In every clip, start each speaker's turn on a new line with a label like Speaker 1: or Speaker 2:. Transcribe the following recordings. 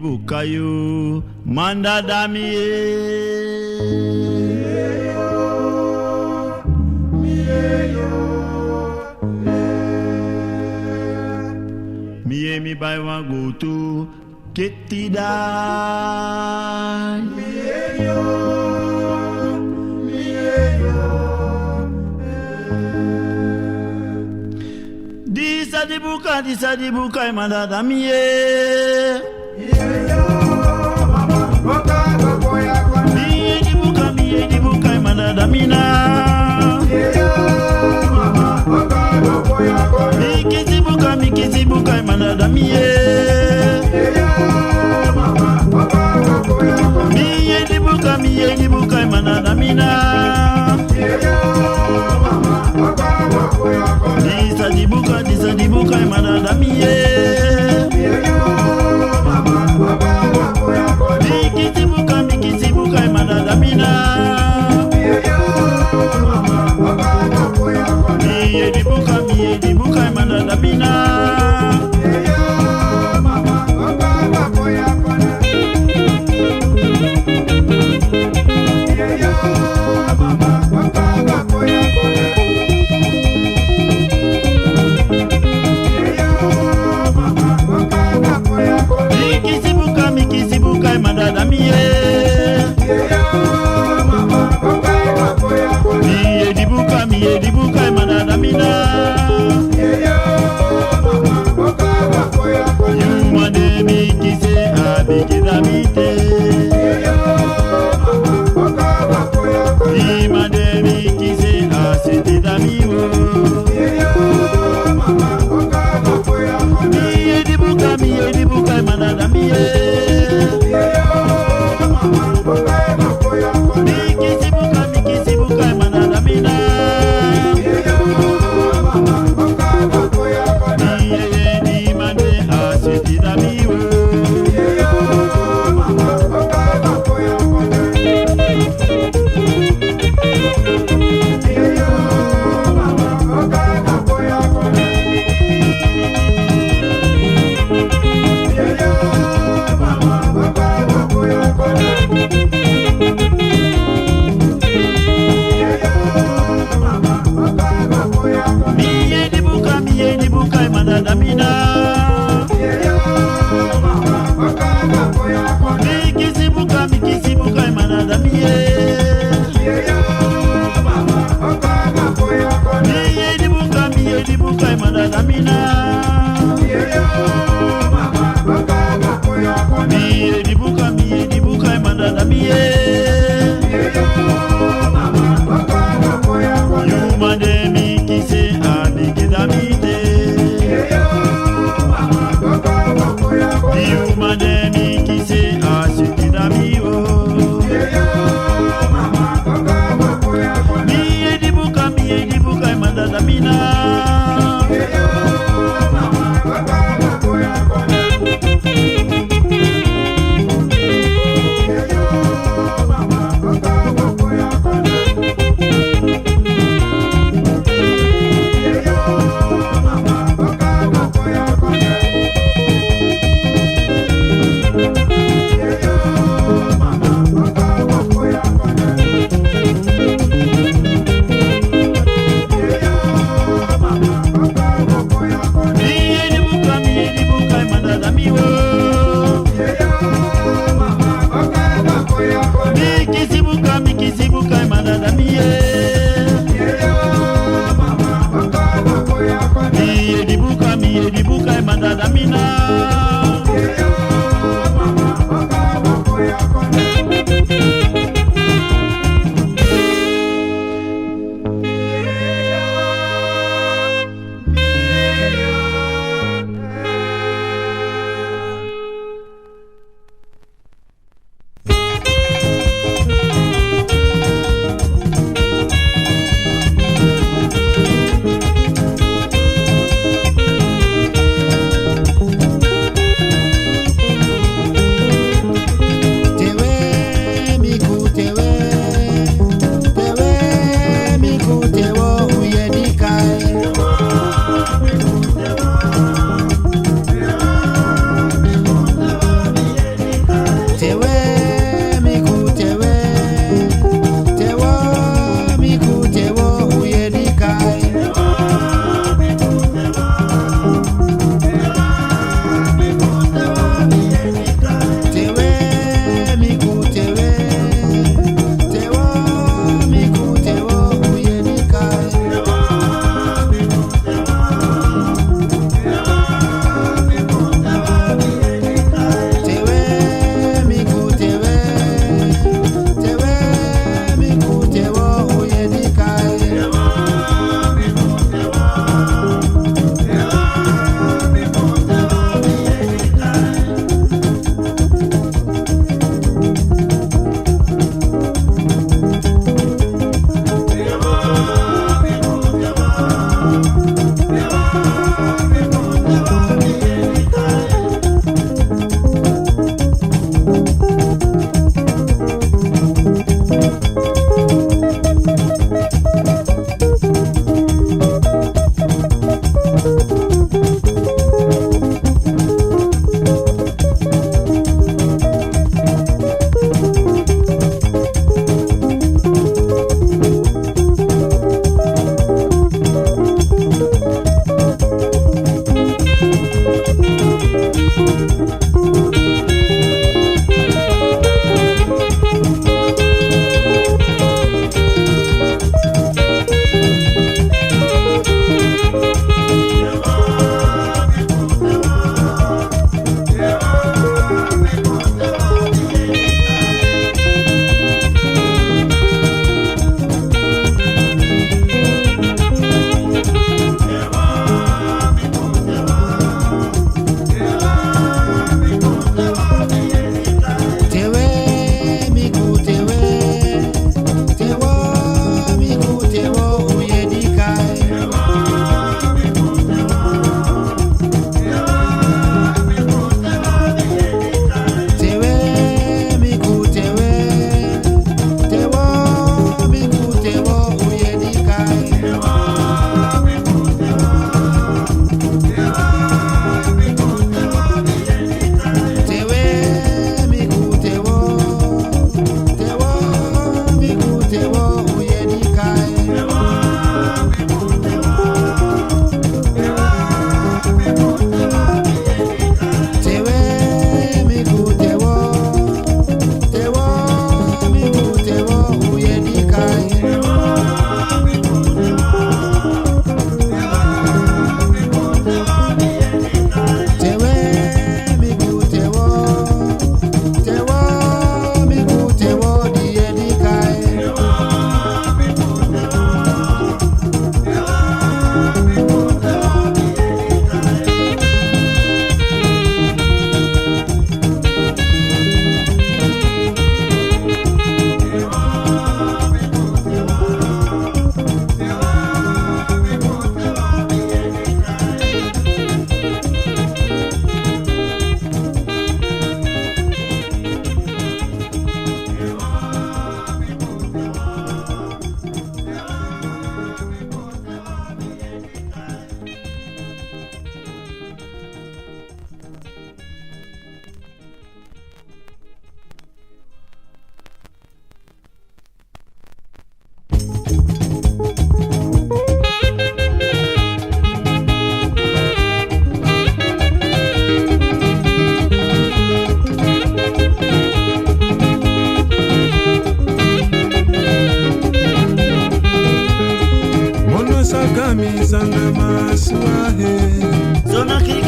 Speaker 1: Bukayo manda Mie mi bai wangutu ketida Disa dibuka manda damie Mie dibuka manadamina Mikizibuka manadamie Mie dibuka manadamina Disa dibuka manadamie Mikizibuka manadamina Mie dibuka manadamina madada miye. Yuma de mi kise adigida mite. Yuma de mi kise asikida miyo. Miye dibuka madada mina. Mikisibuka madada miye. Miye dibuka madada mina.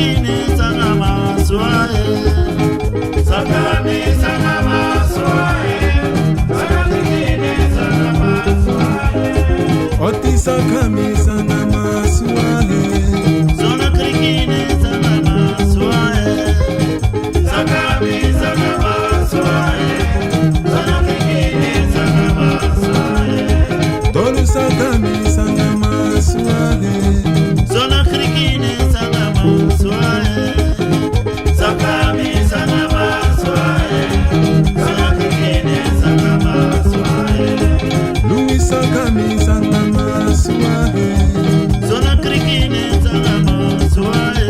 Speaker 1: krikine sangama swae. Sakami sangama swae. Sakakrikine sangama swae.
Speaker 2: Oti sakami sangama swae.
Speaker 1: Zona krikine sangama swae. Sakami sangama swae. Sakakrikine sangama swae.
Speaker 2: Tolu sakami sangama swae.
Speaker 1: Zona krikine sangama swae. Sakami sangama swae. Sakakrikine sangama swae.
Speaker 2: Louis sakami sangama swae.
Speaker 1: Zona krikine sangama swae.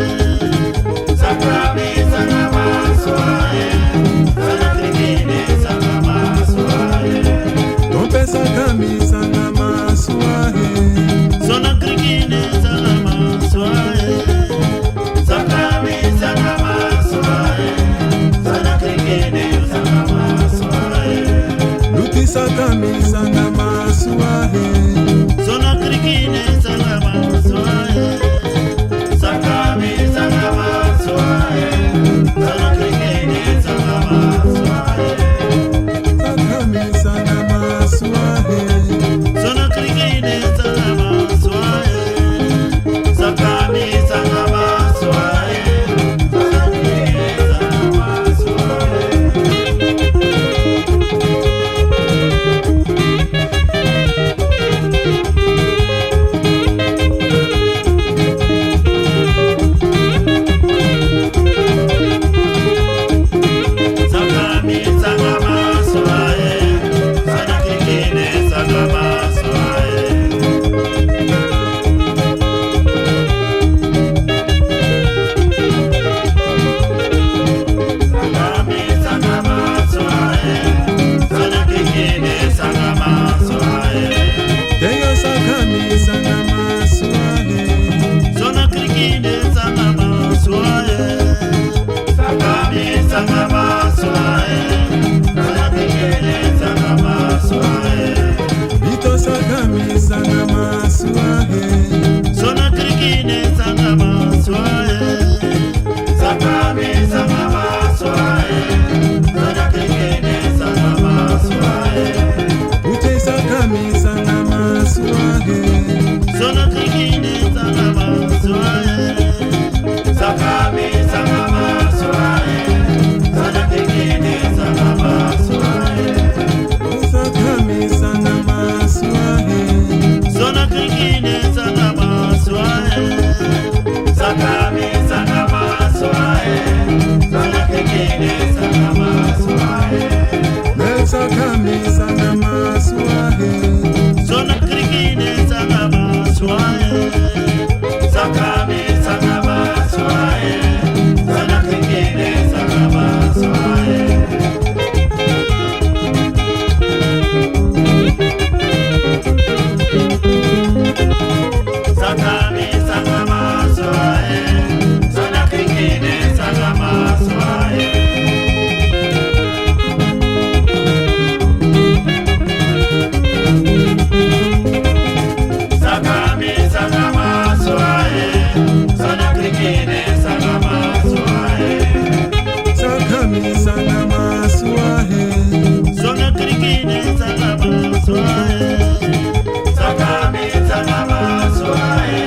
Speaker 1: Sakami sangama swae. Sakakrikine sangama swae.
Speaker 2: Tompe sakami sangama swae.
Speaker 1: Zona krikine sangama swae. Sakami sangama swae. Sakakrikine sangama swae.
Speaker 2: Luti sakami sangama swae.
Speaker 1: Zona krikine sangama swae. Sakami sangama swae. Sakakrikine sangama swae.
Speaker 2: Sakami sangama swae.
Speaker 1: Zona krikine sangama swae. Sakami sangama swae. Sakakrikine sangama swae. Sakami sangama swae. Sakakrikine sangama swae. Sakami sangama swae. Sakakrikine sangama swae.
Speaker 2: Teyo sakami sangama swae.
Speaker 1: Zona krikine sangama swae. Sakami sangama swae. Sakakrikine sangama swae.
Speaker 2: Vito sakami sangama swae.
Speaker 1: Zona krikine sangama swae. Sakami sangama swae. Sakakrikine sangama swae.
Speaker 2: Ute sakami sangama swae.
Speaker 1: Zona krikine sangama swae. Sakami sangama swae. Sakakrikine sangama swae.
Speaker 2: Sakami sangama swae.
Speaker 1: Zona krikine sangama swae. Sakami sangama swae. Sakakrikine sangama swae.
Speaker 2: Mel sakami sangama swae.
Speaker 1: Zona krikine sangama swae. Sakami sangama swae. Sakakrikine sangama swae. Sakami sangama swae. Sakakrikine sangama swae. Sakami sangama swae. Sakakrikine sangama swae.
Speaker 2: Sakami sangama swae.
Speaker 1: Zona krikine sangama swae. Sakami sangama swae.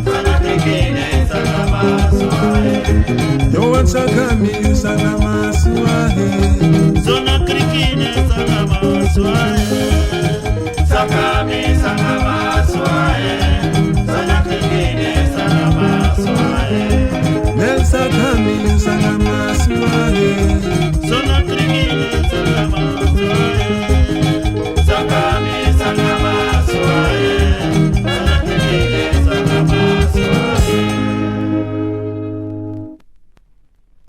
Speaker 1: Sakakrikine sangama swae.
Speaker 2: Yoan sakami sangama swae.
Speaker 1: Zona krikine sangama swae. Sakami sangama swae. Sakakrikine sangama swae.
Speaker 2: Mel sakami